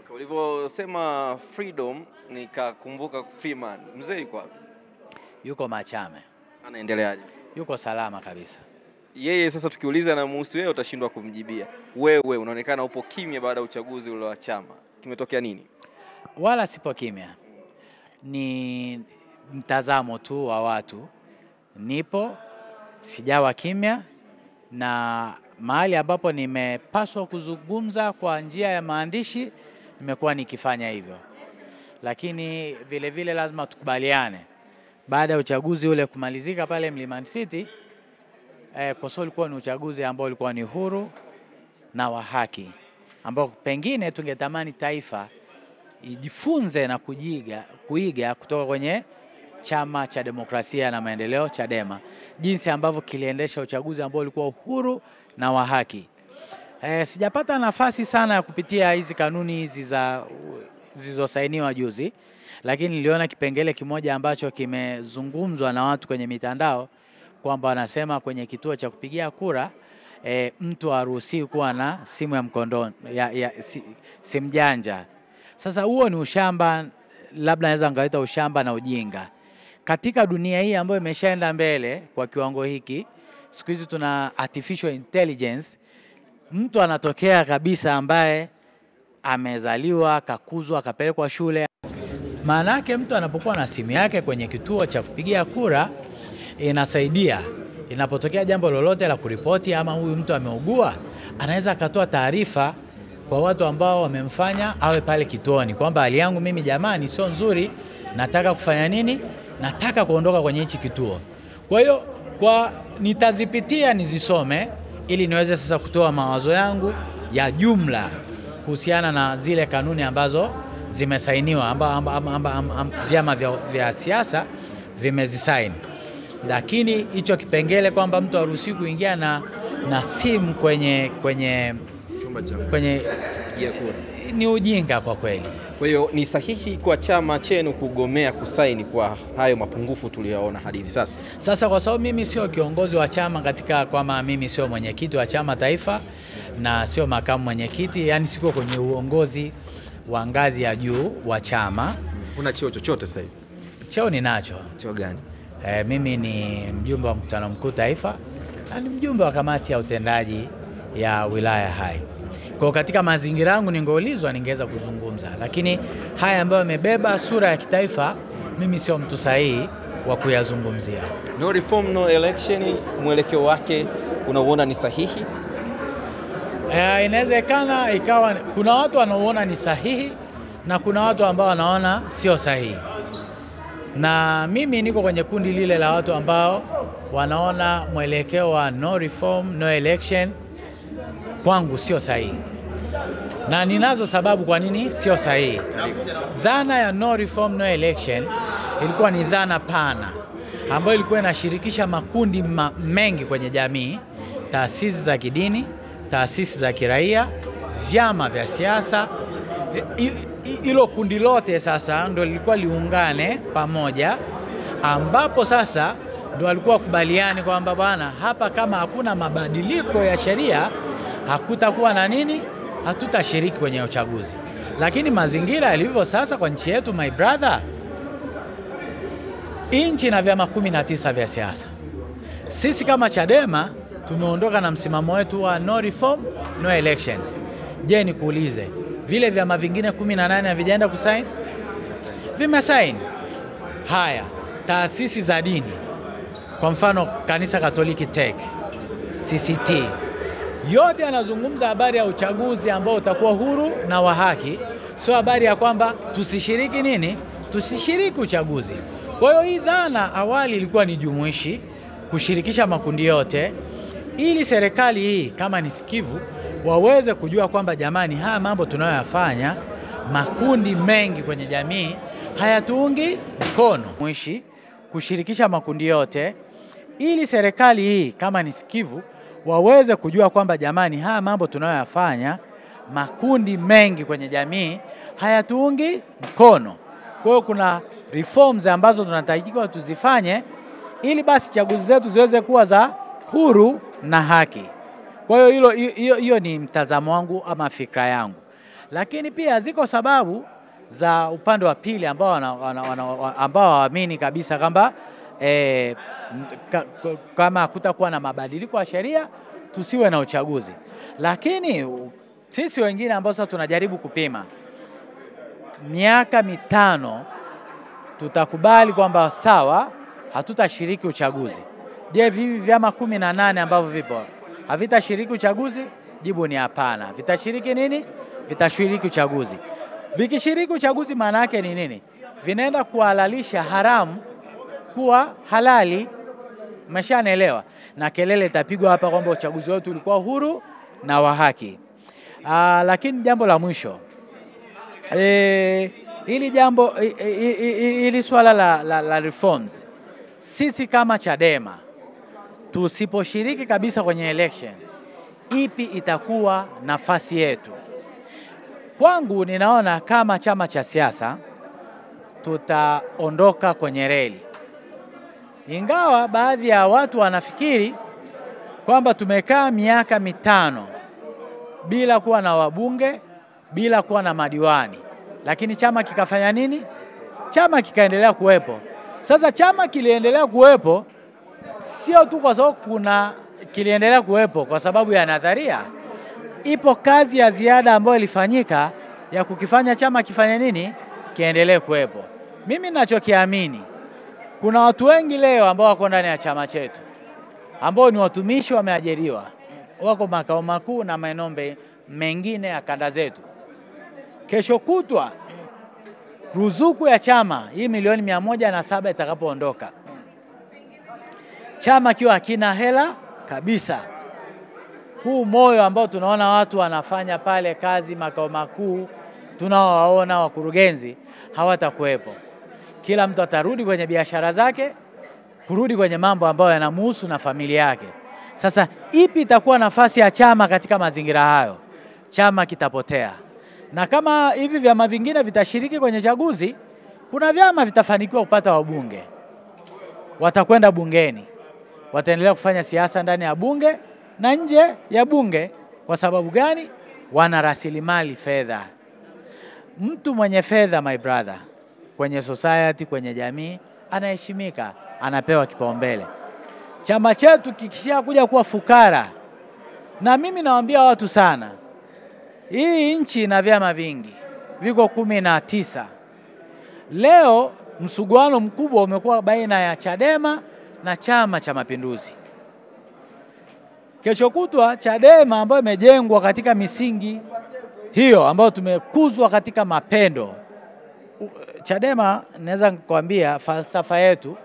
Okay, ulivyosema freedom nikakumbuka Freeman. Mzee yuko wapi? Yuko Machame. Anaendeleaje? Yuko salama kabisa. Yeye sasa tukiuliza na muhusu wewe utashindwa kumjibia. Wewe unaonekana upo kimya baada ya uchaguzi ule wa chama. Kimetokea nini? Wala sipo kimya. Ni mtazamo tu wa watu. Nipo, sijawa kimya, na mahali ambapo nimepaswa kuzungumza kwa njia ya maandishi nimekuwa nikifanya hivyo. Lakini vile vile lazima tukubaliane. Baada ya uchaguzi ule kumalizika pale Mlimani City, kwa sababu ulikuwa ni uchaguzi ambao ulikuwa ni huru na wa haki, ambao pengine tungetamani taifa ijifunze na kuiga kutoka kwenye Chama cha Demokrasia na Maendeleo, Chadema, jinsi ambavyo kiliendesha uchaguzi ambao ulikuwa huru na wa haki. Sijapata nafasi sana ya kupitia hizi kanuni hizi zilizosainiwa juzi, lakini niliona kipengele kimoja ambacho kimezungumzwa na watu kwenye mitandao kwamba wanasema kwenye kituo cha kupigia kura mtu haruhusiwi kuwa na simu ya mkondoni, simu janja. Sasa huo ni ushamba, labda naweza ngaita ushamba na ujinga. Katika dunia hii ambayo imeshaenda mbele kwa kiwango hiki, siku hizi tuna artificial intelligence, mtu anatokea kabisa ambaye amezaliwa, kakuzwa, kapelekwa shule. Maana yake mtu anapokuwa na simu yake kwenye kituo cha kupigia kura, inasaidia inapotokea jambo lolote la kuripoti, ama huyu mtu ameugua, anaweza akatoa taarifa kwa watu ambao wamemfanya awe pale kituoni kwamba hali yangu mimi jamani sio nzuri, nataka kufanya nini, nataka kuondoka kwenye hichi kituo. Kwa hiyo nitazipitia nizisome ili niweze sasa kutoa mawazo yangu ya jumla kuhusiana na zile kanuni ambazo zimesainiwa vyama vya siasa vimezisaini. Lakini hicho kipengele kwamba mtu haruhusiwi kuingia na simu kwenye kura ni ujinga kwa kweli. Kwa hiyo ni sahihi kwa chama chenu kugomea kusaini kwa hayo mapungufu tuliyoona hadi hivi sasa? Sasa kwa sababu mimi sio kiongozi wa chama, katika kwamba mimi sio mwenyekiti wa chama taifa na sio makamu mwenyekiti, yani siko kwenye uongozi wa ngazi ya juu wa chama. Una cheo chochote sasa hivi? Cheo ninacho. Cheo gani? Mimi ni mjumbe wa mkutano mkuu taifa na ni mjumbe wa kamati ya utendaji ya wilaya Hai. Kwa katika mazingira yangu ningeulizwa ningeweza kuzungumza, lakini haya ambayo yamebeba sura ya kitaifa mimi sio mtu sahihi wa kuyazungumzia. No reform no election, mwelekeo wake unauona ni sahihi? Inawezekana ikawa kuna watu wanaoona ni sahihi na kuna watu ambao wanaona sio sahihi. Na mimi niko kwenye kundi lile la watu ambao wanaona mwelekeo wa no reform no election kwangu sio sahihi. Na ninazo sababu kwa nini sio sahihi. Dhana ya no reform no election ilikuwa ni dhana pana ambayo ilikuwa inashirikisha makundi mengi kwenye jamii, taasisi za kidini, taasisi za kiraia, vyama vya siasa. Hilo kundi lote sasa ndio lilikuwa liungane pamoja, ambapo sasa ndio walikuwa kubaliani kwamba bwana, hapa kama hakuna mabadiliko ya sheria hakutakuwa na nini, hatutashiriki kwenye uchaguzi. Lakini mazingira yalivyo sasa kwa nchi yetu, my brother, nchi na vyama 19 vya siasa. Sisi kama Chadema tumeondoka na msimamo wetu wa no reform no election. Je, nikuulize, vile vyama vingine 18 havijaenda kusaini? Vimesaini. Haya, taasisi za dini, kwa mfano Kanisa Katoliki TEC, CCT, yote yanazungumza habari ya uchaguzi ambao utakuwa huru na wa haki, sio habari ya kwamba tusishiriki nini, tusishiriki uchaguzi. Kwa hiyo hii dhana awali ilikuwa ni jumuishi, kushirikisha makundi yote, ili serikali hii kama ni sikivu waweze kujua kwamba jamani, haya mambo tunayoyafanya makundi mengi kwenye jamii hayatuungi mkono. Jumuishi, kushirikisha makundi yote, ili serikali hii kama ni sikivu waweze kujua kwamba jamani, haya mambo tunayoyafanya makundi mengi kwenye jamii hayatuungi mkono. Kwa hiyo kuna reforms ambazo tunatakiwa tuzifanye ili basi chaguzi zetu ziweze kuwa za huru na haki. Kwa hiyo hiyo ni mtazamo wangu ama fikra yangu. Lakini pia ziko sababu za upande wa pili ambao waamini kabisa kwamba kama kutakuwa na mabadiliko ya sheria tusiwe na uchaguzi. Lakini sisi wengine ambao sasa tunajaribu kupima miaka 5 tutakubali kwamba sawa, hatutashiriki uchaguzi. Je, hivi vyama 18 ambavyo vipo havitashiriki uchaguzi? Jibu ni hapana. Vitashiriki nini? Vitashiriki uchaguzi. Vikishiriki uchaguzi maana yake ni nini? Vinaenda kuhalalisha haramu kuwa halali. Umeshanielewa? Na kelele itapigwa hapa kwamba uchaguzi wetu ulikuwa huru na wa haki. Lakini jambo la mwisho, hili swala la reforms, sisi kama Chadema tusiposhiriki kabisa kwenye election, ipi itakuwa nafasi yetu? Kwangu ninaona kama chama cha siasa tutaondoka kwenye reli. Ingawa baadhi ya watu wanafikiri kwamba tumekaa miaka 5 bila kuwa na wabunge, bila kuwa na madiwani, lakini chama kikafanya nini? Chama kikaendelea kuwepo. Sasa chama kiliendelea kuwepo sio tu kwa sababu kiliendelea kuwepo kwa sababu ya nadharia. Ipo kazi ya ziada ambayo ilifanyika ya kukifanya chama kifanye nini? Kiendelee kuwepo. Mimi ninachokiamini, kuna watu wengi leo ambao wako ndani ya chama chetu ambao ni watumishi wameajiriwa, wako makao makuu na maeneo mengine ya kanda zetu. Kesho kutwa ruzuku ya chama hii milioni 107 itakapoondoka, chama kiwa hakina hela kabisa, huu moyo ambao tunaona watu wanafanya pale kazi makao makuu, tunaowaona wakurugenzi, hawatakuwepo. Kila mtu atarudi kwenye biashara zake, kurudi kwenye mambo ambayo yanamhusu na familia yake. Sasa ipi itakuwa nafasi ya chama katika mazingira hayo? Chama kitapotea. Na kama hivi vyama vingine vitashiriki kwenye chaguzi, kuna vyama vitafanikiwa kupata wabunge, watakwenda bungeni, wataendelea kufanya siasa ndani ya bunge na nje ya bunge. Kwa sababu gani? Wana rasilimali fedha. Mtu mwenye fedha, my brother, kwenye society, kwenye jamii, anaheshimika, anapewa kipaumbele. Chama chetu kikishia kuja kuwa fukara, na mimi nawaambia watu sana, hii nchi ina vyama vingi, viko 19. Leo msuguano mkubwa umekuwa baina ya Chadema na Chama cha Mapinduzi. Kesho kutwa Chadema ambayo imejengwa katika misingi hiyo ambayo tumekuzwa katika mapendo. Chadema naweza kukwambia falsafa yetu,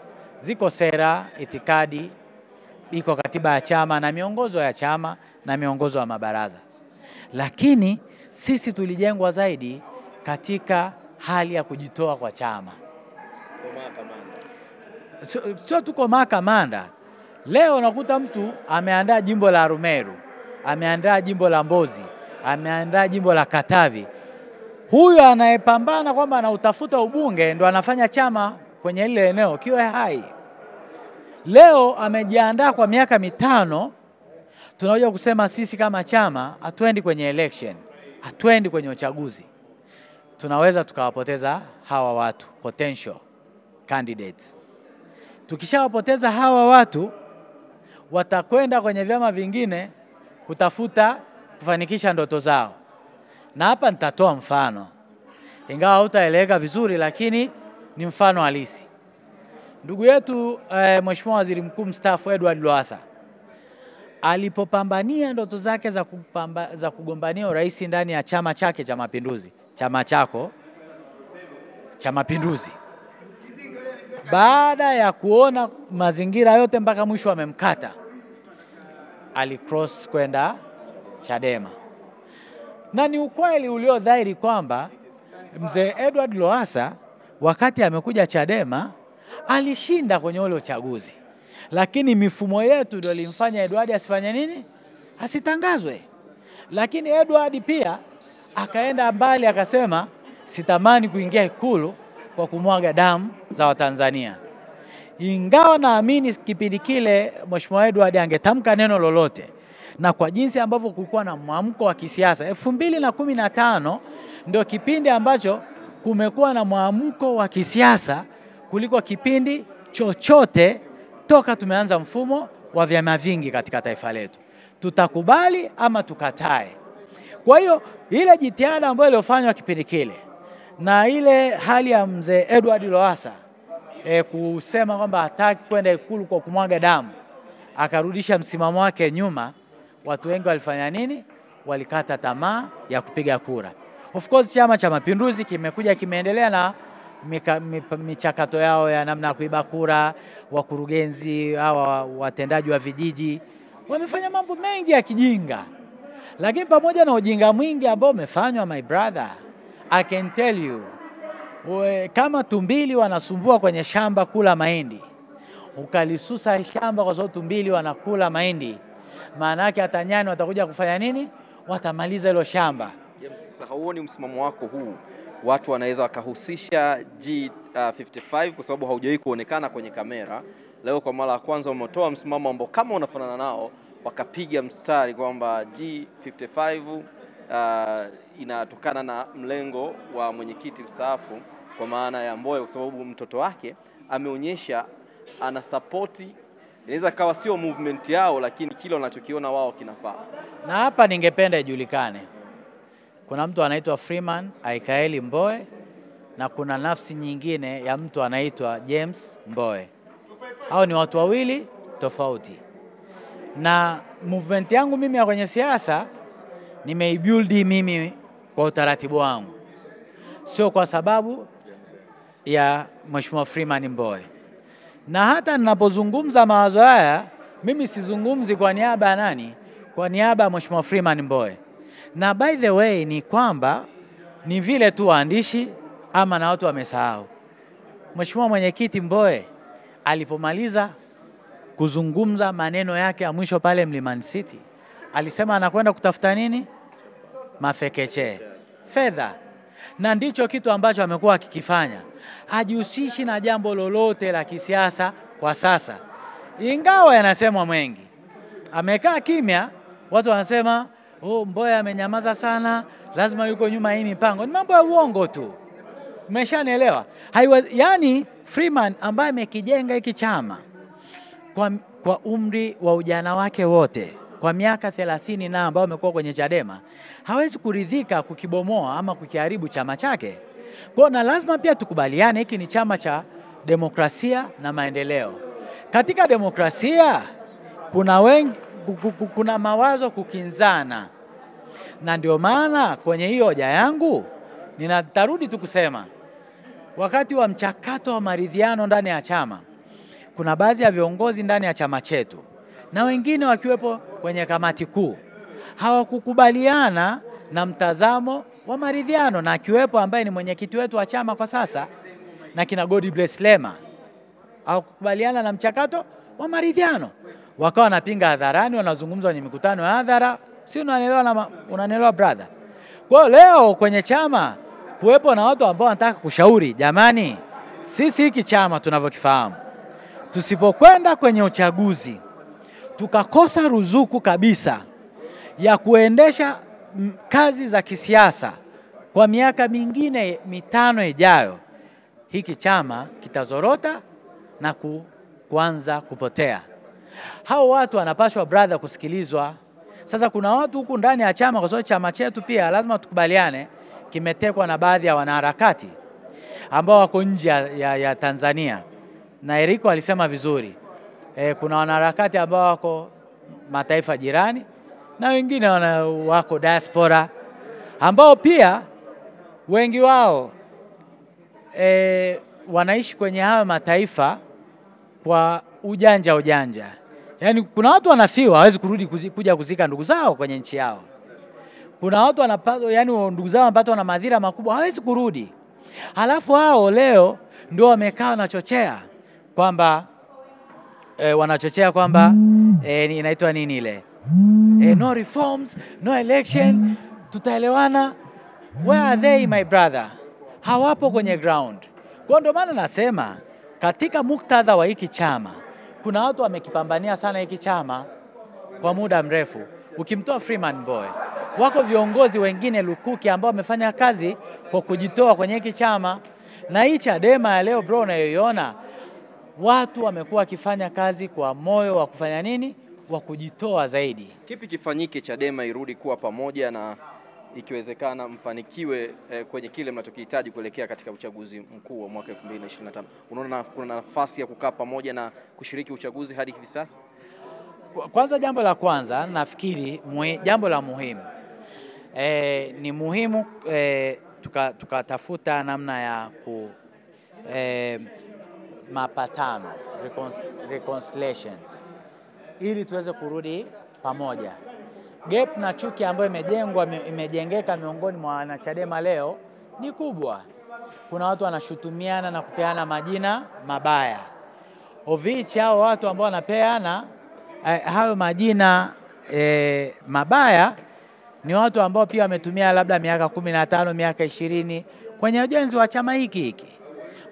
ziko sera, itikadi, iko katiba ya chama na miongozo ya chama na miongozo ya mabaraza. Lakini sisi tulijengwa zaidi katika hali ya kujitoa kwa chama. Sio tuko mahakamanda. Leo unakuta mtu ameandaa jimbo la Arumeru, ameandaa jimbo la Mbozi, ameandaa jimbo la Katavi. Huyu anayepambana kwamba anautafuta ubunge ndo anafanya chama kwenye ile eneo kiwe hai. Leo amejiandaa kwa miaka 5, tunakuja kusema sisi kama chama hatuendi kwenye election, hatuendi kwenye uchaguzi. Tunaweza tukawapoteza hawa watu, potential candidates. Tukishawapoteza hawa watu, watakwenda kwenye vyama vingine kutafuta kufanikisha ndoto zao. Na hapa nitatoa mfano, ingawa hautaeleweka vizuri, lakini ni mfano halisi. Ndugu yetu Mheshimiwa Waziri Mkuu mstaafu Edward Lowassa alipopambania ndoto zake za kugombania urais ndani ya chama chake cha Mapinduzi, chama chako cha Mapinduzi, baada ya kuona mazingira yote mpaka mwisho amemkata, alicross kwenda Chadema. Na ni ukweli ulio dhahiri kwamba mzee Edward Lowassa wakati amekuja Chadema alishinda kwenye ule uchaguzi, lakini mifumo yetu ndio ilimfanya Edward asifanye nini? Asitangazwe. Lakini Edward pia akaenda mbali, akasema sitamani kuingia Ikulu kwa kumwaga damu za Watanzania. Ingawa naamini kipindi kile Mheshimiwa Edward angetamka neno lolote, na kwa jinsi ambavyo kulikuwa na mwamko wa kisiasa. 2015 ndio kipindi ambacho kumekuwa na mwamko wa kisiasa kuliko kipindi chochote toka tumeanza mfumo wa vyama vingi katika taifa letu. Tutakubali ama tukatae. Kwa hiyo ile jitihada ambayo iliyofanywa kipindi kile na ile hali ya mzee Edward Lowassa kusema kwamba hataki kwenda Ikulu kwa kumwaga damu, akarudisha msimamo wake nyuma, watu wengi walifanya nini? Walikata tamaa ya kupiga kura. Of course Chama cha Mapinduzi kimekuja kimeendelea na michakato yao ya namna ya kuiba kura, wakurugenzi hawa watendaji wa vijiji wamefanya mambo mengi ya kijinga. Lakini pamoja na ujinga mwingi ambao umefanywa, my brother, I can tell you, kama tumbili wanasumbua kwenye shamba kula mahindi, ukalisusa shamba kwa sababu tumbili wanakula mahindi, maana yake hata nyani watakuja kufanya nini? Watamaliza hilo shamba. Sasa hauoni msimamo wako huu watu wanaweza wakahusisha G55 kwa sababu haujawahi kuonekana kwenye kamera? Leo kwa mara ya kwanza umetoa msimamo ambao kama unafanana nao, wakapiga mstari kwamba G55 inatokana na mlengo wa mwenyekiti mstaafu kwa maana ya Mbowe, kwa sababu mtoto wake ameonyesha ana support. Inaweza kawa sio movement yao, lakini kile wanachokiona wao kinafaa. Na hapa ningependa ijulikane, kuna mtu anaitwa Freeman Aikaeli Mbowe na kuna nafsi nyingine ya mtu anaitwa James Mbowe. Hao ni watu wawili tofauti. Na movement yangu mimi ya kwenye siasa nimeibuild mimi kwa utaratibu wangu, sio kwa sababu ya Mheshimiwa Freeman Mbowe. Na hata ninapozungumza mawazo haya, mimi sizungumzi kwa niaba ya nani? Kwa niaba ya Mheshimiwa Freeman Mbowe. Na by the way ni kwamba ni vile tu waandishi ama na watu wamesahau, Mheshimiwa Mwenyekiti Mbowe alipomaliza kuzungumza maneno yake ya mwisho pale Mlimani City, alisema anakwenda kutafuta nini? Mafekeche, fedha. Na ndicho kitu ambacho amekuwa akikifanya. Hajihusishi na jambo lolote la kisiasa kwa sasa, ingawa yanasemwa mengi. Amekaa kimya, watu wanasema Mbowe amenyamaza sana, lazima yuko nyuma hii mipango. Ni mambo ya uongo tu, umeshanielewa? Yani Freeman ambaye amekijenga hiki chama kwa umri wa ujana wake wote, kwa miaka 30 na ambao amekuwa kwenye Chadema, hawezi kuridhika kukibomoa ama kukiharibu chama chake. Kwa na lazima pia tukubaliane, hiki ni chama cha demokrasia na maendeleo. Katika demokrasia kuna mawazo kukinzana, na ndio maana kwenye hiyo hoja yangu ninatarudi tu kusema, wakati wa mchakato wa maridhiano ndani ya chama, kuna baadhi ya viongozi ndani ya chama chetu na wengine wakiwepo kwenye kamati kuu hawakukubaliana na mtazamo wa maridhiano, na akiwepo ambaye ni mwenyekiti wetu wa chama kwa sasa na kina Godbless Lema, hawakukubaliana na mchakato wa maridhiano, wakawa wanapinga hadharani, wanazungumza kwenye mikutano ya hadhara. Si unanielewa brother? Kwa leo kwenye chama kuwepo na watu ambao wanataka kushauri, jamani, sisi hiki chama tunavyokifahamu, tusipokwenda kwenye uchaguzi tukakosa ruzuku kabisa ya kuendesha kazi za kisiasa kwa miaka mingine 5 ijayo, hiki chama kitazorota na kuanza kupotea. Hao watu wanapaswa brother kusikilizwa. Sasa kuna watu huku ndani ya chama, kwa sababu chama chetu pia lazima tukubaliane kimetekwa na baadhi ya wanaharakati ambao wako nje ya Tanzania. Na Eriko alisema vizuri, kuna wanaharakati ambao wako mataifa jirani na wengine wako diaspora, ambao pia wengi wao wanaishi kwenye hayo mataifa kwa ujanja. Yani kuna watu wanafiwa hawezi kurudi kuja kuzika ndugu zao kwenye nchi yao. Kuna watu wanapata, yani ndugu zao wanapata na madhira makubwa, hawezi kurudi. Halafu hao leo ndio wamekaa wanachochea kwamba wanachochea kwamba inaitwa nini ile? No reforms, no election, tutaelewana. Where are they my brother? Hawapo kwenye ground. Kwa ndio maana nasema katika muktadha wa hiki chama kuna watu wamekipambania sana hiki chama kwa muda mrefu. ukimtoa Freeman Mbowe, wako viongozi wengine lukuki ambao wamefanya kazi kwa kujitoa kwenye hiki chama. Na hii Chadema ya leo bro unayoiona, watu wamekuwa wakifanya kazi kwa moyo wa kufanya nini? Wa kujitoa zaidi. Kipi kifanyike Chadema irudi kuwa pamoja na ikiwezekana mfanikiwe kwenye kile mnachokihitaji kuelekea katika uchaguzi mkuu wa mwaka 2025? Unaona kuna nafasi ya kukaa pamoja na kushiriki uchaguzi hadi hivi sasa? Kwanza, jambo la kwanza nafikiri jambo la muhimu ni muhimu tukatafuta namna ya mapatano, reconciliations, ili tuweze kurudi pamoja. Gap na chuki ambayo imejengeka miongoni mwa wanachadema leo ni kubwa. Kuna watu wanashutumiana na kupeana majina mabaya. Ovichi hao watu ambao wanapeana hayo majina mabaya ni watu ambao pia wametumia labda miaka 15, miaka 20 kwenye ujenzi wa chama hiki.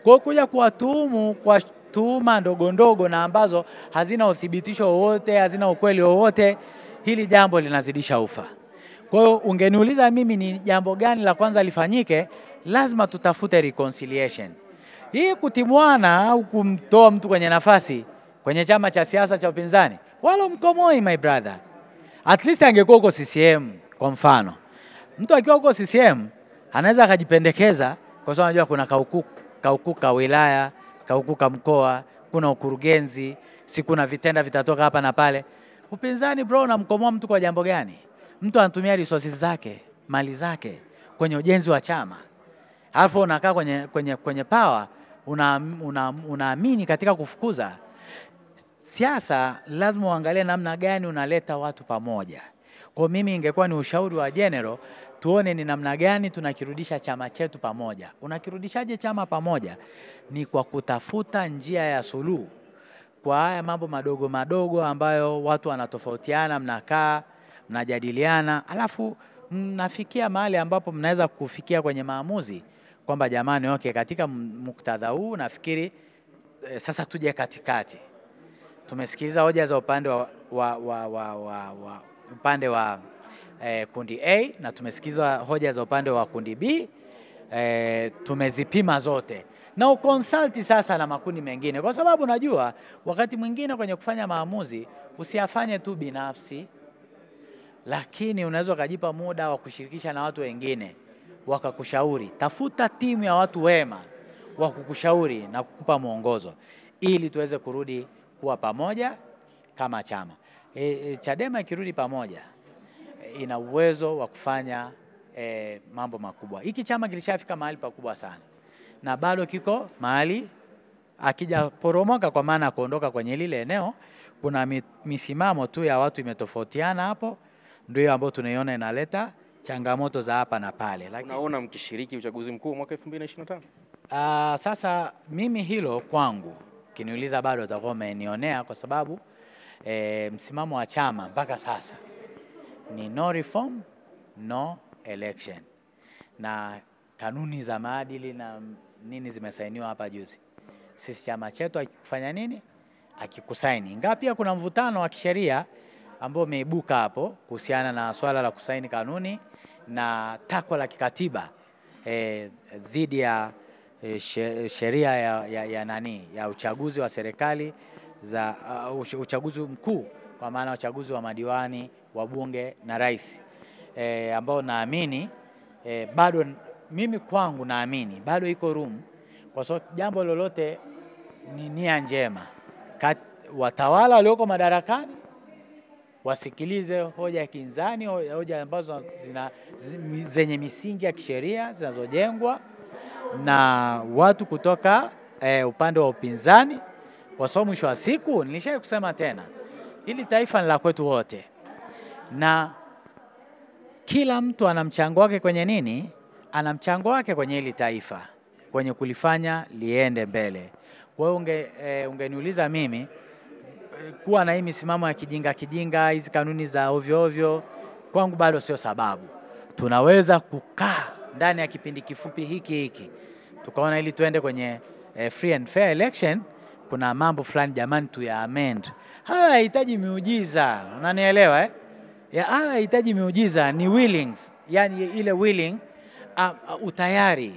Kwa hiyo kuja kuwatuhumu kwa tuhuma ndogo ndogo na ambazo hazina uthibitisho wowote, hazina ukweli wowote, hili jambo linazidisha ufa. Kwa hiyo ungeniuliza mimi ni jambo gani la kwanza lifanyike, lazima tutafute reconciliation. Hii kutimuana au kumtoa mtu kwenye nafasi kwenye chama cha siasa cha upinzani, wala mkomoi my brother. At least angekuwa huko CCM kwa mfano. Mtu akiwa huko CCM anaweza akajipendekeza kwa sababu anajua kuna kaukuka wilaya, kaukuka mkoa, kuna ukurugenzi, si kuna vitenda vitatoka hapa na pale. Upinzani bro, unamkomoa mtu kwa jambo gani? Mtu anatumia resources zake, mali zake kwenye ujenzi wa chama. Alafu unakaa kwenye power, unaamini katika kufukuza. Siasa lazima uangalie namna gani unaleta watu pamoja. Kwa mimi ingekuwa ni ushauri wa general, tuone ni namna gani tunakirudisha chama chetu pamoja. Unakirudishaje chama pamoja? Ni kwa kutafuta njia ya suluhu kwa haya mambo madogo madogo ambayo watu wanatofautiana, mnakaa, mnajadiliana, alafu mnafikia mahali ambapo mnaweza kufikia kwenye maamuzi kwamba jamani, okay, katika muktadha huu nafikiri sasa tuje katikati. Tumesikiliza hoja za upande wa kundi A na tumesikiliza hoja za upande wa kundi B. Tumezipima zote na ukonsulti sasa na makundi mengine, kwa sababu najua wakati mwingine kwenye kufanya maamuzi usiyafanye tu binafsi, lakini unaweza kujipa muda wa kushirikisha na watu wengine wakakushauri. Tafuta timu ya watu wema wa kukushauri na kukupa mwongozo ili tuweze kurudi kuwa pamoja kama chama. Chadema ikirudi pamoja ina uwezo wa kufanya mambo makubwa. Hiki chama kilishafika mahali pakubwa sana na bado kiko mahali akija poromoka, kwa maana kuondoka kwenye lile eneo. Kuna misimamo tu ya watu imetofautiana hapo, ndio ambayo tunaiona inaleta changamoto za hapa na pale. Unaona mkishiriki uchaguzi mkuu mwaka 2025? Sasa mimi hilo kwangu kiniuliza bado utakuwa umenionea, kwa sababu msimamo wa chama mpaka sasa ni no reform, no election. Na kanuni za maadili na nini zimesainiwa hapa juzi. Sisi chama chetu akifanya nini? Akikusaini. Ingawa pia kuna mvutano wa kisheria ambao umeibuka hapo kuhusiana na swala la kusaini kanuni na takwa la kikatiba dhidi ya sheria ya uchaguzi wa serikali za uchaguzi mkuu, kwa maana uchaguzi wa madiwani, wa bunge na rais, ambao naamini bado mimi kwangu naamini bado iko room, kwa sababu jambo lolote ni nia njema. Watawala walioko madarakani wasikilize hoja ya kinzani, hoja ambazo zenye misingi ya kisheria zinazojengwa na watu kutoka upande wa upinzani, kwa sababu mwisho wa siku nilishawahi kusema tena, hili taifa ni la kwetu wote na kila mtu ana mchango wake kwenye nini? Ana mchango wake kwenye hili taifa, kwenye kulifanya liende mbele. Kwa hiyo ungeniuliza mimi kuwa na hii misimamo ya kijinga, hizi kanuni za ovyo ovyo, kwangu bado sio sababu. Tunaweza kukaa ndani ya kipindi kifupi hiki tukaona ili tuende kwenye free and fair election, kuna mambo fulani jamani tu ya amend. Haya hahitaji miujiza, unanielewa Hahitaji miujiza, ni willings, yani ile willing, utayari.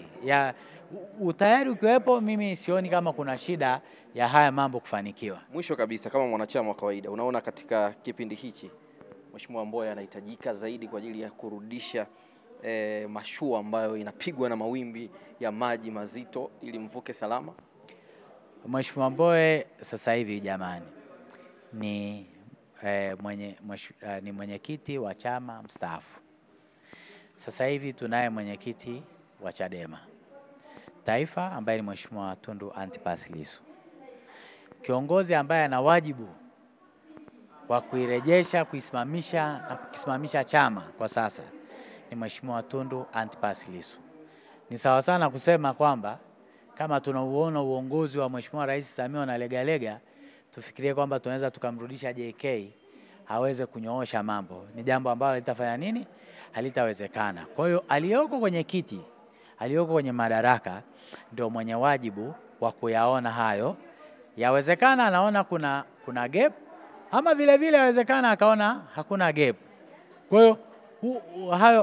Utayari ukiwepo, mimi sioni kama kuna shida ya haya mambo kufanikiwa. Mwisho kabisa, kama mwanachama wa kawaida, unaona katika kipindi hichi Mheshimiwa Mbowe anahitajika zaidi kwa ajili ya kurudisha mashua ambayo inapigwa na mawimbi ya maji mazito ili mvuke salama? Mheshimiwa Mbowe sasa hivi jamani ni mwenyekiti wa chama mstaafu. Sasa hivi tunaye mwenyekiti wa Chadema Taifa ambaye ni Mheshimiwa Tundu Antipas Lissu. Kiongozi ambaye ana wajibu wa kuirejesha, kuisimamisha na kukisimamisha chama kwa sasa ni Mheshimiwa Tundu Antipas Lissu. Ni sawa sana kusema kwamba kama tunauona uongozi wa Mheshimiwa Rais Samia na lega, tufikirie kwamba tunaweza tukamrudisha JK aweze kunyoosha mambo. Ni jambo ambalo litafanya nini? Halitawezekana. Kwa hiyo aliyoko kwenye kiti, aliyoko kwenye madaraka ndio mwenye wajibu wa kuyaona hayo. Yawezekana anaona kuna gap, ama vile vile yawezekana akaona hakuna gap. Kwa hiyo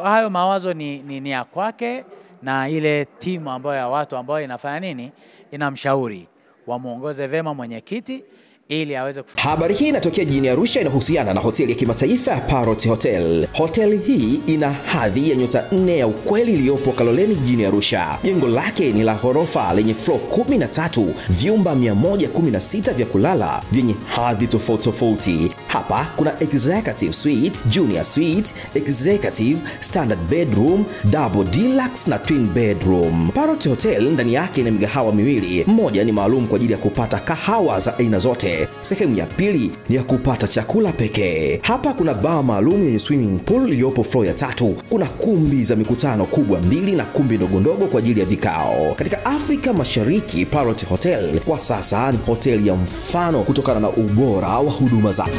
hayo mawazo ni ya kwake na ile timu ambayo ya watu ambayo inafanya nini, inamshauri wamuongoze vema mwenyekiti ili aweze Habari hii inatokea jijini Arusha, inahusiana na hoteli ya kimataifa ya Parrot Hotel. Hoteli hii ina hadhi ya nyota 4 ya ukweli iliyopo Kaloleni jijini Arusha. Jengo lake ni la ghorofa lenye floor 13, vyumba 116 vya kulala vyenye hadhi tofauti. Hapa kuna executive suite, junior suite, executive, standard bedroom, double deluxe na twin bedroom. Parrot Hotel ndani yake ina migahawa miwili. Mmoja ni maalum kwa ajili ya kupata kahawa za aina zote. Sehemu ya pili ni ya kupata chakula pekee. Hapa kuna bar maalum yenye swimming pool iliyopo floor ya 3. Kuna kumbi za mikutano kubwa 2 na kumbi ndogo kwa ajili ya vikao. Katika Afrika Mashariki, Parrot Hotel kwa sasa ni hoteli ya mfano kutokana na ubora wa huduma zake.